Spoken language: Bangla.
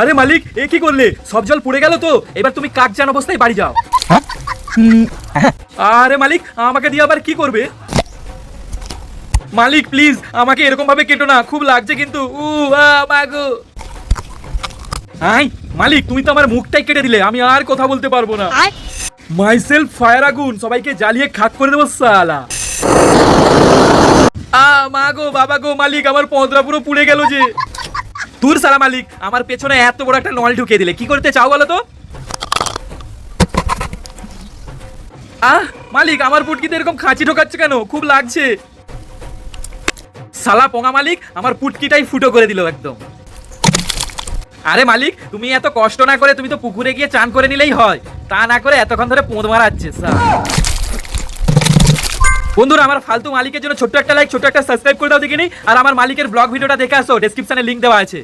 আরে মালিক, এ কি করলে? সব জল পড়ে গেল তো। এবার তুমি কাকজান অবস্থায় বাড়ি যাও। আরে মালিক, আমাকে দিয়ে আবার কি করবে? মালিক প্লিজ আমাকে এরকম ভাবে কেটো না, খুব লাগছে কিন্তু। মাগো। আই মালিক, তুমি তো আমার মুখটাই কেটে দিলে, আমি আর কথা বলতে পারবো না। মাইসেলফ ফায়ার আগুন, সবাইকে জ্বালিয়ে খাক করে দেবো সালা। মা গো, বাবা গো, মালিক আমার পদরা পুরো পুড়ে গেল যে। দূর সালা মালিক, আমার পেছনে এত বড় একটা নল ঢুকিয়ে দিলে, কি করতে চাও বলো তো? মালিক আমার পুটকিতে এরকম খাঁচি ঢোকাচ্ছে কেন? খুব লাগছে। সালা পোঙা মালিক, আমার পুটকিটাই ফুটো করে দিল একদম। আরে মালিক, তুমি এত কষ্ট না করে তুমি তো পুকুরে গিয়ে চান করে নিলেই হয়, তা না করে এতক্ষণ ধরে পোঁদ মারাচ্ছে। বন্ধুরা, আমার ফালতু মালিকের জন্য ছোট্ট একটা লাইক, ছোট্ট একটা সাবস্ক্রাইব করে দাও দেখিনি। আর আমার মালিকের ব্লগ ভিডিওটা দেখে আসো, ডেসক্রিপশনে লিংক দেওয়া আছে।